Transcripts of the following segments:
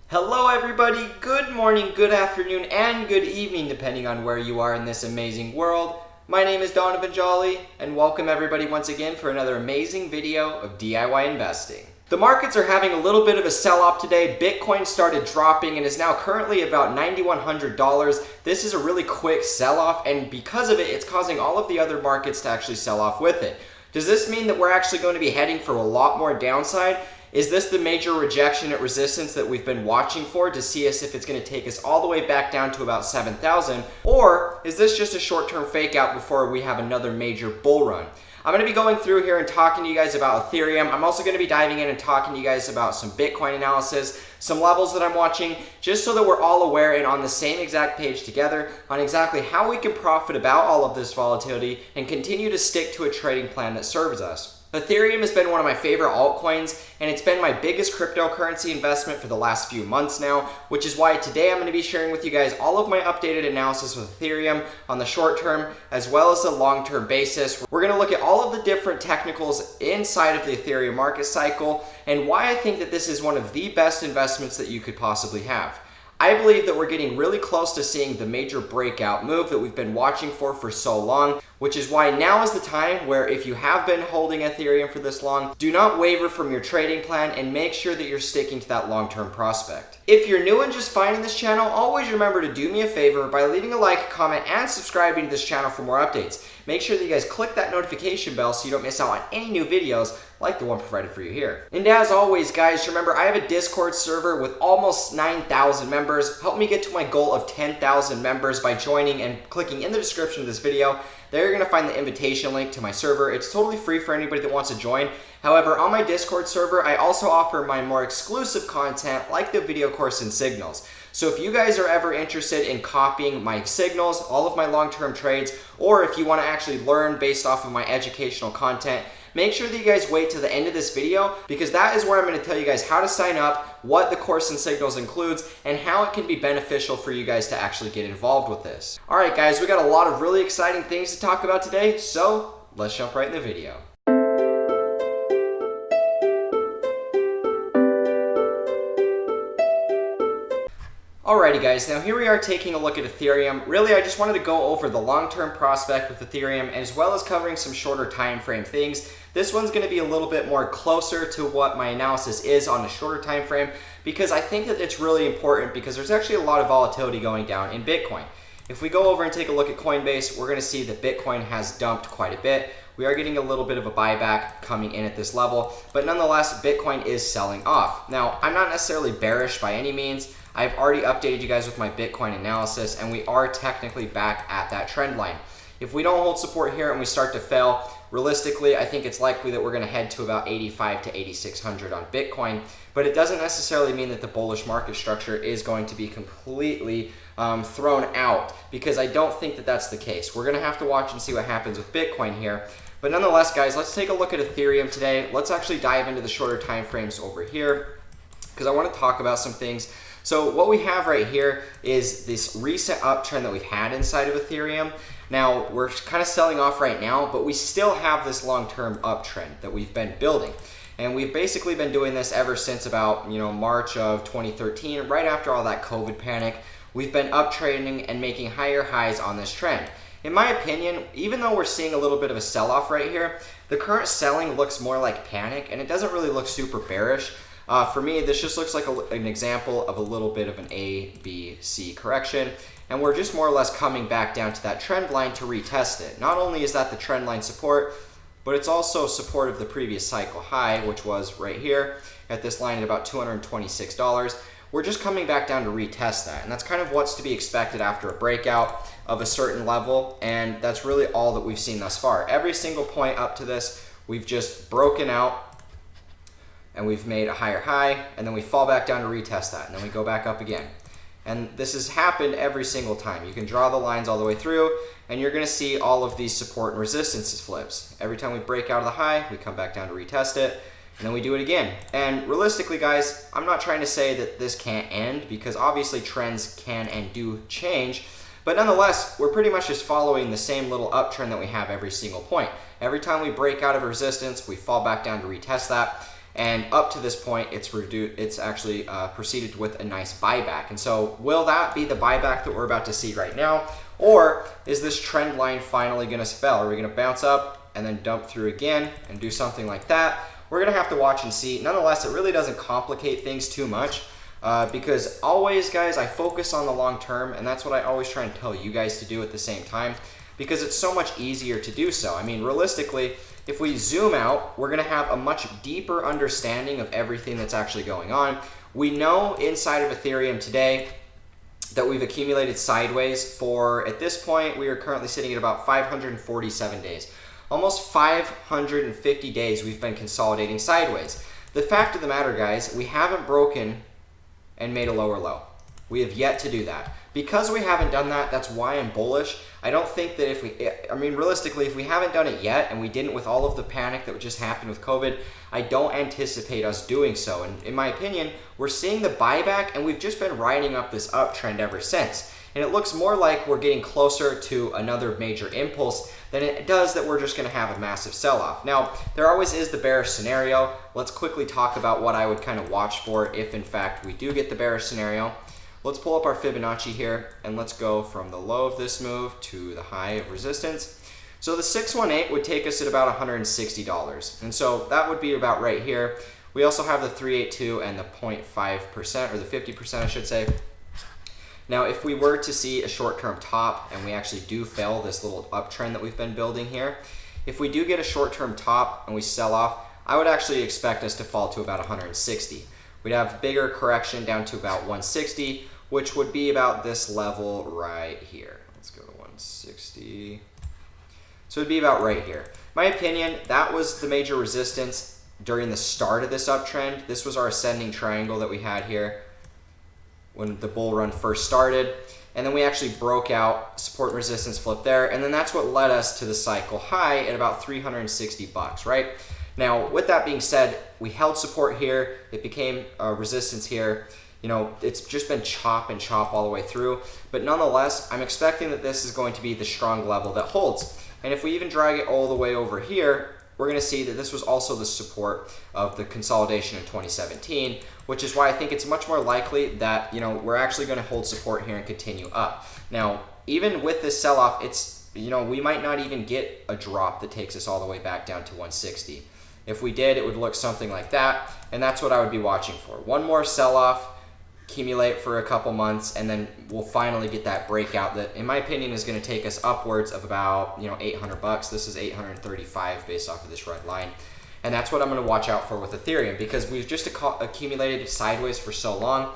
Hello everybody, good morning, good afternoon, and good evening depending on where you are in this amazing world. My name is Donovan Jolly, and welcome everybody once again for another amazing video of DIY investing. The markets are having a little bit of a sell-off today. Bitcoin started dropping and is now currently about $9,100. This is a really quick sell-off, and because of it, it's causing all of the other markets to actually sell off with it. Does this mean that we're actually going to be heading for a lot more downside? Is this the major rejection at resistance that we've been watching for to see if it's going to take us all the way back down to about 7,000? Or is this just a short-term fake out before we have another major bull run? I'm going to be going through here and talking to you guys about Ethereum. I'm also going to be diving in and talking to you guys about some Bitcoin analysis, some levels that I'm watching, just so that we're all aware and on the same exact page together on exactly how we can profit about all of this volatility and continue to stick to a trading plan that serves us. Ethereum has been one of my favorite altcoins, and it's been my biggest cryptocurrency investment for the last few months now, which is why today I'm going to be sharing with you guys all of my updated analysis with Ethereum on the short term as well as the long-term basis. We're going to look at all of the different technicals inside of the Ethereum market cycle and why I think that this is one of the best investments that you could possibly have. I believe that we're getting really close to seeing the major breakout move that we've been watching for so long, which is why now is the time where if you have been holding Ethereum for this long, do not waver from your trading plan and make sure that you're sticking to that long-term prospect. If you're new and just finding this channel, always remember to do me a favor by leaving a like, comment, and subscribing to this channel for more updates. Make sure that you guys click that notification bell so you don't miss out on any new videos like the one provided for you here. And as always, guys, remember I have a Discord server with almost 9,000 members. Help me get to my goal of 10,000 members by joining and clicking in the description of this video. There you're going to find the invitation link to my server. It's totally free for anybody that wants to join. However, on my Discord server, I also offer my more exclusive content like the video course and signals. So if you guys are ever interested in copying my signals, all of my long-term trades, or if you want to actually learn based off of my educational content, make sure that you guys wait to the end of this video because that is where I'm going to tell you guys how to sign up, what the course and signals includes, and how it can be beneficial for you guys to actually get involved with this. All right, guys, we got a lot of really exciting things to talk about today, so let's jump right in the video. Alrighty guys, now here we are taking a look at Ethereum. Really, I just wanted to go over the long-term prospect with Ethereum as well as covering some shorter time frame things. This one's going to be a little bit more closer to what my analysis is on a shorter time frame because I think that it's really important because there's actually a lot of volatility going down in Bitcoin. If we go over and take a look at Coinbase, we're going to see that Bitcoin has dumped quite a bit. We are getting a little bit of a buyback coming in at this level, but nonetheless, Bitcoin is selling off. Now, I'm not necessarily bearish by any means. I've already updated you guys with my Bitcoin analysis, and we are technically back at that trend line. If we don't hold support here and we start to fail, realistically, I think it's likely that we're going to head to about 85 to 8,600 on Bitcoin, but it doesn't necessarily mean that the bullish market structure is going to be completely thrown out because I don't think that that's the case. We're going to have to watch and see what happens with Bitcoin here. But nonetheless, guys, let's take a look at Ethereum today. Let's actually dive into the shorter time frames over here because I want to talk about some things. So what we have right here is this recent uptrend that we've had inside of Ethereum. Now, we're kind of selling off right now, but we still have this long-term uptrend that we've been building. And we've basically been doing this ever since about, March of 2013, right after all that COVID panic. We've been uptrending and making higher highs on this trend. In my opinion, even though we're seeing a little bit of a sell-off right here, the current selling looks more like panic, and it doesn't really look super bearish. For me, this just looks like an example of a little bit of an A, B, C correction, and we're just more or less coming back down to that trend line to retest it. Not only is that the trend line support, but it's also support of the previous cycle high, which was right here at this line at about $226. We're just coming back down to retest that, and that's kind of what's to be expected after a breakout of a certain level, and that's really all that we've seen thus far. Every single point up to this, we've just broken out, and we've made a higher high, and then we fall back down to retest that, and then we go back up again. And this has happened every single time. You can draw the lines all the way through, and you're gonna see all of these support and resistance flips. Every time we break out of the high, we come back down to retest it, and then we do it again. And realistically, guys, I'm not trying to say that this can't end, because obviously trends can and do change, but nonetheless, we're pretty much just following the same little uptrend that we have every single point. Every time we break out of resistance, we fall back down to retest that. And up to this point, it's actually proceeded with a nice buyback. And so will that be the buyback that we're about to see right now? Or is this trend line finally going to fail? Are we going to bounce up and then dump through again and do something like that? We're going to have to watch and see. Nonetheless, it really doesn't complicate things too much because always, guys, I focus on the long term, and that's what I always try and tell you guys to do at the same time, because it's so much easier to do so. I mean, realistically, if we zoom out, we're going to have a much deeper understanding of everything that's actually going on. We know inside of Ethereum today that we've accumulated sideways for, at this point, we are currently sitting at about 547 days. Almost 550 days we've been consolidating sideways. The fact of the matter, guys, we haven't broken and made a lower low. We have yet to do that. Because we haven't done that, that's why I'm bullish. I don't think that realistically, if we haven't done it yet, and we didn't with all of the panic that just happened with COVID, I don't anticipate us doing so. And in my opinion, we're seeing the buyback, and we've just been riding up this uptrend ever since. And it looks more like we're getting closer to another major impulse than it does that we're just going to have a massive sell-off. Now, there always is the bearish scenario. Let's quickly talk about what I would kind of watch for if, in fact, we do get the bearish scenario. Let's pull up our Fibonacci here, and let's go from the low of this move to the high of resistance. So the 618 would take us at about $160. And so that would be about right here. We also have the 382 and the 0.5%, or the 50%, I should say. Now, if we were to see a short-term top and we actually do fail this little uptrend that we've been building here, if we do get a short-term top and we sell off, I would actually expect us to fall to about 160. We'd have bigger correction down to about 160, which would be about this level right here. Let's go to 160. So it'd be about right here. My opinion, that was the major resistance during the start of this uptrend. This was our ascending triangle that we had here when the bull run first started, and then we actually broke out, support and resistance flip there, and then that's what led us to the cycle high at about 360 bucks, right? Now, with that being said, we held support here, it became resistance here. You know, it's just been chop and chop all the way through, but nonetheless, I'm expecting that this is going to be the strong level that holds. And if we even drag it all the way over here, we're going to see that this was also the support of the consolidation in 2017, which is why I think it's much more likely that, you know, we're actually going to hold support here and continue up. Now, even with this sell-off, it's, you know, we might not even get a drop that takes us all the way back down to 160. If we did, it would look something like that, and that's what I would be watching for. One more sell-off, accumulate for a couple months, and then we'll finally get that breakout that, in my opinion, is going to take us upwards of about, you know, 800 bucks. This is 835 based off of this red line. And that's what I'm going to watch out for with Ethereum, because we've just accumulated sideways for so long.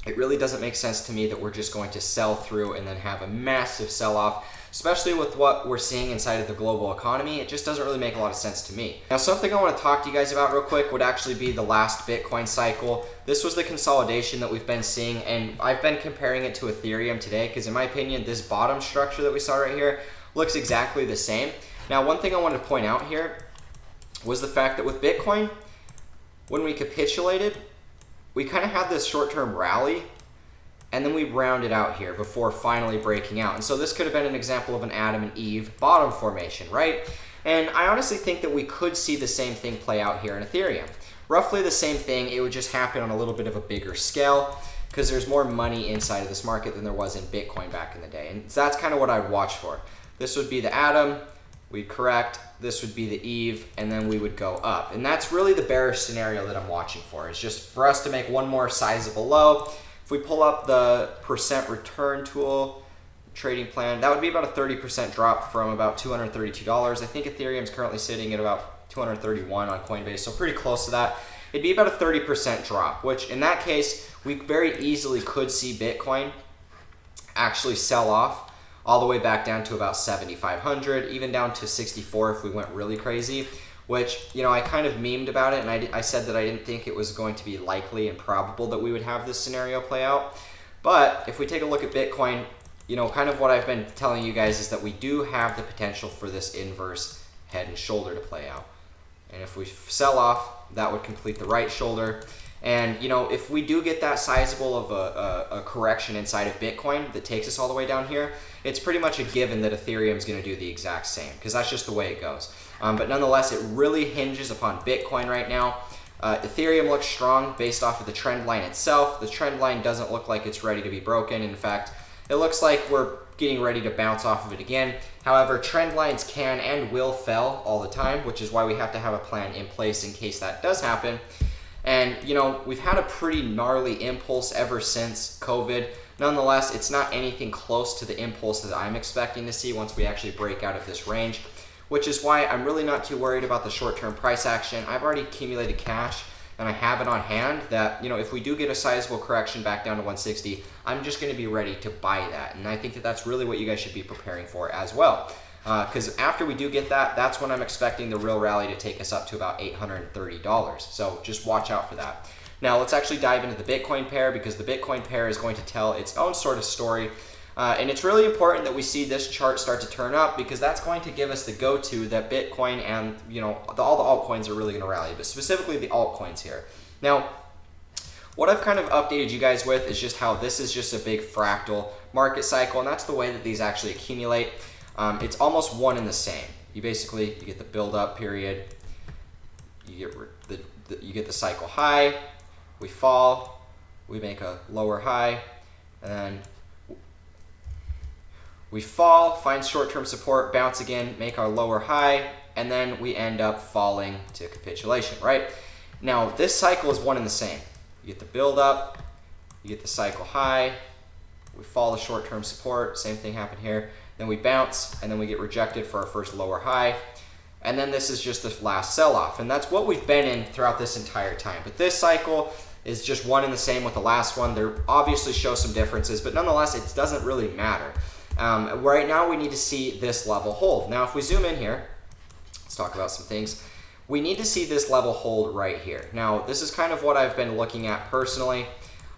It really doesn't make sense to me that we're just going to sell through and then have a massive sell-off, especially with what we're seeing inside of the global economy. It just doesn't really make a lot of sense to me. Now, something I want to talk to you guys about real quick would actually be the last Bitcoin cycle. This was the consolidation that we've been seeing, and I've been comparing it to Ethereum today because, in my opinion, this bottom structure that we saw right here looks exactly the same. Now, one thing I wanted to point out here was the fact that with Bitcoin, when we capitulated, we kind of had this short-term rally, and then we rounded out here before finally breaking out. And so this could have been an example of an Adam and Eve bottom formation, right? And I honestly think that we could see the same thing play out here in Ethereum. Roughly the same thing, it would just happen on a little bit of a bigger scale because there's more money inside of this market than there was in Bitcoin back in the day. And so that's kind of what I'd watch for. This would be the Adam, we'd correct, this would be the Eve, and then we would go up. And that's really the bearish scenario that I'm watching for. It's just for us to make one more sizable low. If we pull up the percent return tool, trading plan, that would be about a 30% drop from about $232. I think Ethereum's currently sitting at about 231 on Coinbase, so pretty close to that. It'd be about a 30% drop, which in that case, we very easily could see Bitcoin actually sell off all the way back down to about 7,500, even down to 64 if we went really crazy, which, you know, I kind of memed about it, and I said that I didn't think it was going to be likely and probable that we would have this scenario play out. But if we take a look at Bitcoin, you know, kind of what I've been telling you guys is that we do have the potential for this inverse head and shoulder to play out. And if we sell off, that would complete the right shoulder. And, you know, if we do get that sizable of a correction inside of Bitcoin that takes us all the way down here, it's pretty much a given that Ethereum is going to do the exact same, because that's just the way it goes. But nonetheless, it really hinges upon Bitcoin right now. Ethereum looks strong based off of the trend line itself. The trend line doesn't look like it's ready to be broken. In fact, it looks like we're getting ready to bounce off of it again. However, trend lines can and will fail all the time, which is why we have to have a plan in place in case that does happen. And, you know, we've had a pretty gnarly impulse ever since COVID. Nonetheless, it's not anything close to the impulse that I'm expecting to see once we actually break out of this range, which is why I'm really not too worried about the short-term price action. I've already accumulated cash, and I have it on hand that, you know, if we do get a sizable correction back down to 160, I'm just going to be ready to buy that. And I think that that's really what you guys should be preparing for as well. Because after we do get that, that's when I'm expecting the real rally to take us up to about $830. So just watch out for that. Now let's actually dive into the Bitcoin pair, because the Bitcoin pair is going to tell its own sort of story. And it's really important that we see this chart start to turn up, because that's going to give us the go-to that Bitcoin and, you know, all the altcoins are really going to rally, but specifically the altcoins here. Now, what I've kind of updated you guys with is just how this is just a big fractal market cycle, and that's the way that these actually accumulate. It's almost one and the same. You get the build-up period, you get the cycle high, we fall, we make a lower high, and then we fall, find short-term support, bounce again, make our lower high, and then we end up falling to capitulation, right? Now, this cycle is one and the same. You get the build-up, you get the cycle high, we fall to short-term support, same thing happened here. Then we bounce, and then we get rejected for our first lower high. And then this is just the last sell-off. And that's what we've been in throughout this entire time. But this cycle is just one and the same with the last one. There obviously show some differences, but nonetheless, it doesn't really matter. Right now, we need to see this level hold. Now, if we zoom in here, let's talk about some things. We need to see this level hold right here. Now, this is kind of what I've been looking at personally.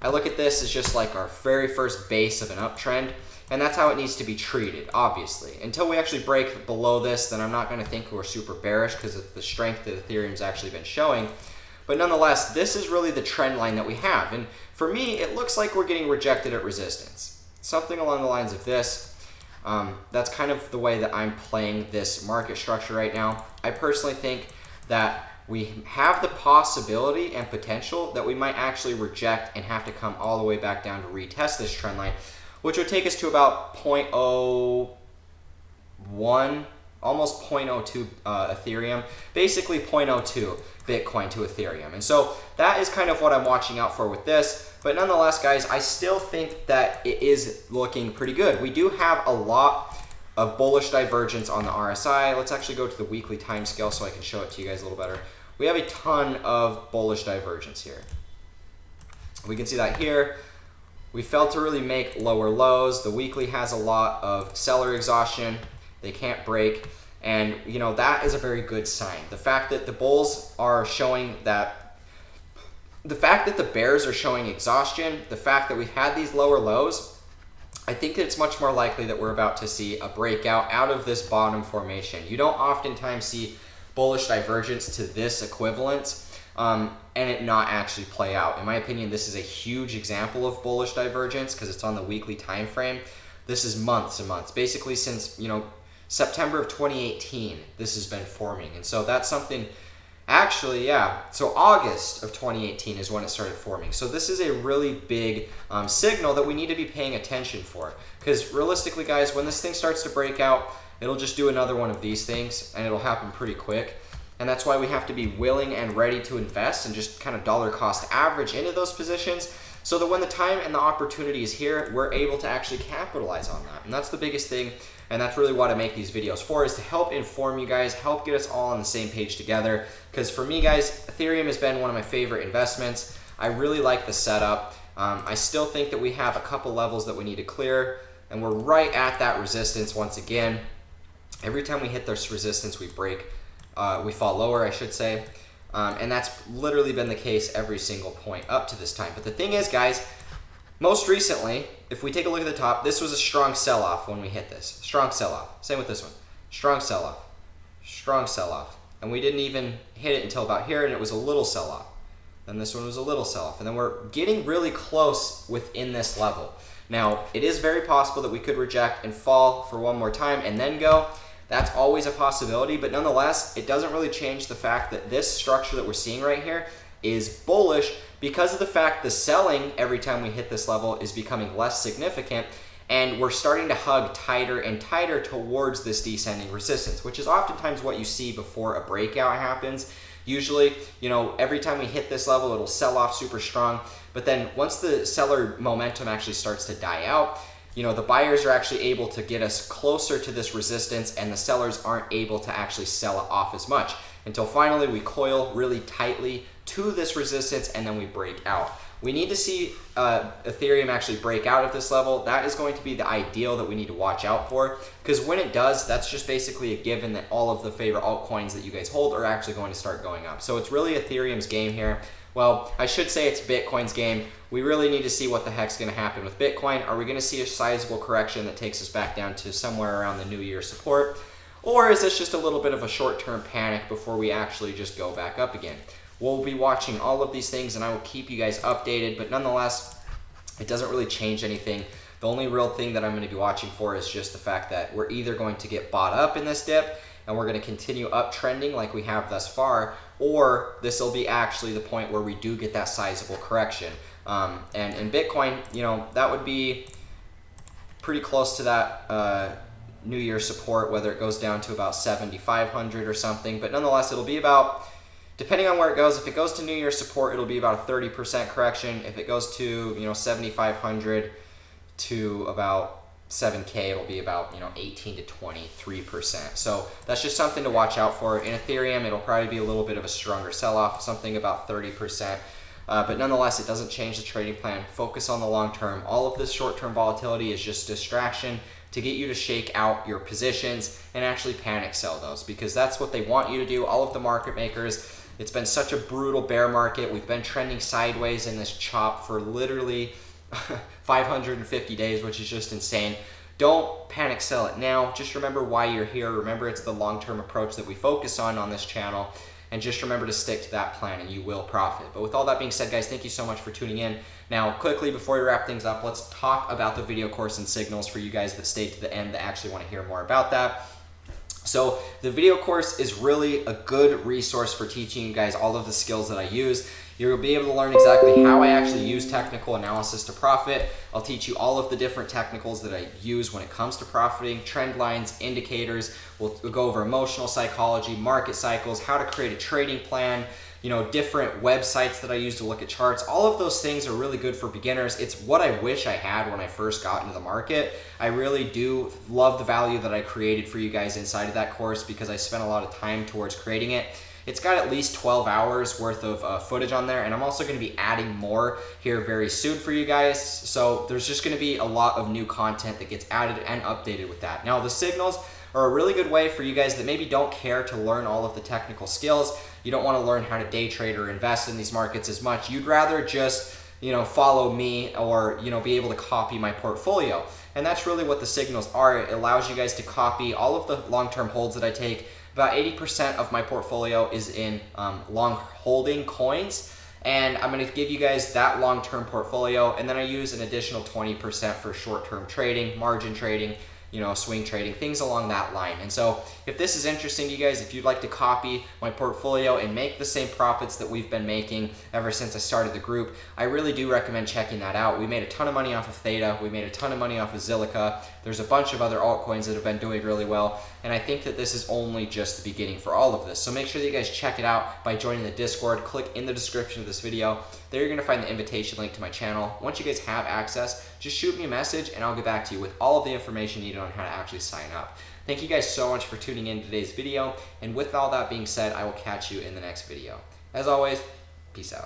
I look at this as just like our very first base of an uptrend. And that's how it needs to be treated, obviously. Until we actually break below this, then I'm not going to think we're super bearish because of the strength that Ethereum's actually been showing. But nonetheless, this is really the trend line that we have. And for me, it looks like we're getting rejected at resistance. Something along the lines of this. That's kind of the way that I'm playing this market structure right now. I personally think that we have the possibility and potential that we might actually reject and have to come all the way back down to retest this trend line, which would take us to about 0.01, almost 0.02 Ethereum, basically 0.02 Bitcoin to Ethereum. And so that is kind of what I'm watching out for with this. But nonetheless, guys, I still think that it is looking pretty good. We do have a lot of bullish divergence on the RSI. Let's actually go to the weekly time scale so I can show it to you guys a little better. We have a ton of bullish divergence here. We can see that here. We failed to really make lower lows. The weekly has a lot of seller exhaustion. They can't break. And, you know, that is a very good sign. The fact that the bulls are showing that, the fact that the bears are showing exhaustion, the fact that we've had these lower lows, I think that it's much more likely that we're about to see a breakout out of this bottom formation. You don't oftentimes see bullish divergence to this equivalent and it not actually play out. In my opinion, this is a huge example of bullish divergence because it's on the weekly time frame. This is months and months, basically since, you know, September of 2018, this has been forming. And so that's something, actually, yeah, so August of 2018 is when it started forming. So this is a really big signal that we need to be paying attention for. Because realistically, guys, when this thing starts to break out, it'll just do another one of these things and it'll happen pretty quick. And that's why we have to be willing and ready to invest and just kind of dollar cost average into those positions so that when the time and the opportunity is here, we're able to actually capitalize on that. And that's the biggest thing. And that's really what I make these videos for, is to help inform you guys, help get us all on the same page together. Because for me, guys, Ethereum has been one of my favorite investments. I really like the setup. I still think that we have a couple levels that we need to clear, and we're right at that resistance once again. Every time we hit this resistance, we break. We fall lower, I should say. And that's literally been the case every single point up to this time. But the thing is, guys, most recently, if we take a look at the top, this was a strong sell-off when we hit this. Strong sell-off. Same with this one. Strong sell-off. Strong sell-off. And we didn't even hit it until about here, and it was a little sell-off. Then this one was a little sell-off. And then we're getting really close within this level. Now, it is very possible that we could reject and fall for one more time and then go. That's always a possibility, but nonetheless, it doesn't really change the fact that this structure that we're seeing right here is bullish because of the fact the selling every time we hit this level is becoming less significant, and we're starting to hug tighter and tighter towards this descending resistance, which is oftentimes what you see before a breakout happens. Usually, every time we hit this level, it'll sell off super strong. But then once the seller momentum actually starts to die out, the buyers are actually able to get us closer to this resistance, and the sellers aren't able to actually sell it off as much until finally we coil really tightly to this resistance and then we break out. We need to see Ethereum actually break out at this level. That is going to be the ideal that we need to watch out for, because when it does, that's just basically a given that all of the favorite altcoins that you guys hold are actually going to start going up. So it's really Ethereum's game here. Well, I should say it's Bitcoin's game. We really need to see what the heck's going to happen with Bitcoin. Are we going to see a sizable correction that takes us back down to somewhere around the New Year support? Or is this just a little bit of a short-term panic before we actually just go back up again? We'll be watching all of these things and I will keep you guys updated, but nonetheless, it doesn't really change anything. The only real thing that I'm going to be watching for is just the fact that we're either going to get bought up in this dip and we're going to continue uptrending like we have thus far, or this will be actually the point where we do get that sizable correction. And in Bitcoin, that would be pretty close to that New Year support, whether it goes down to about 7,500 or something. But nonetheless, it'll be about, depending on where it goes, if it goes to New Year support, it'll be about a 30% correction. If it goes to 7,500 to about 7K, it'll be about 18 to 23%. So that's just something to watch out for. In Ethereum, it'll probably be a little bit of a stronger sell-off, something about 30%. But nonetheless, it doesn't change the trading plan. Focus on the long term. All of this short-term volatility is just distraction to get you to shake out your positions and actually panic sell those, because that's what they want you to do. All of the market makers, it's been such a brutal bear market. We've been trending sideways in this chop for literally 550 days, which is just insane. Don't panic sell it now. Just remember why you're here. Remember, it's the long-term approach that we focus on this channel. And just remember to stick to that plan and you will profit. But with all that being said, guys, thank you so much for tuning in. Now, quickly, before we wrap things up, let's talk about the video course and signals for you guys that stayed to the end that actually want to hear more about that. So the video course is really a good resource for teaching you guys all of the skills that I use. You'll be able to learn exactly how I actually use technical analysis to profit. I'll teach you all of the different technicals that I use when it comes to profiting, trend lines, indicators. We'll go over emotional psychology, market cycles, how to create a trading plan, different websites that I use to look at charts. All of those things are really good for beginners. It's what I wish I had when I first got into the market. I really do love the value that I created for you guys inside of that course because I spent a lot of time towards creating it. It's got at least 12 hours worth of footage on there, and I'm also going to be adding more here very soon for you guys. So there's just going to be a lot of new content that gets added and updated with that. Now, the signals are a really good way for you guys that maybe don't care to learn all of the technical skills. You don't want to learn how to day trade or invest in these markets as much. You'd rather just follow me or be able to copy my portfolio. And that's really what the signals are. It allows you guys to copy all of the long-term holds that I take. About 80% of my portfolio is in long holding coins, and I'm going to give you guys that long-term portfolio, and then I use an additional 20% for short-term trading, margin trading, swing trading, things along that line. And so if this is interesting to you guys, if you'd like to copy my portfolio and make the same profits that we've been making ever since I started the group, I really do recommend checking that out. We made a ton of money off of Theta. We made a ton of money off of Zilliqa. There's a bunch of other altcoins that have been doing really well. And I think that this is only just the beginning for all of this. So make sure that you guys check it out by joining the Discord. Click in the description of this video. There you're going to find the invitation link to my channel. Once you guys have access, just shoot me a message and I'll get back to you with all of the information needed on how to actually sign up. Thank you guys so much for tuning in to today's video. And with all that being said, I will catch you in the next video. As always, peace out.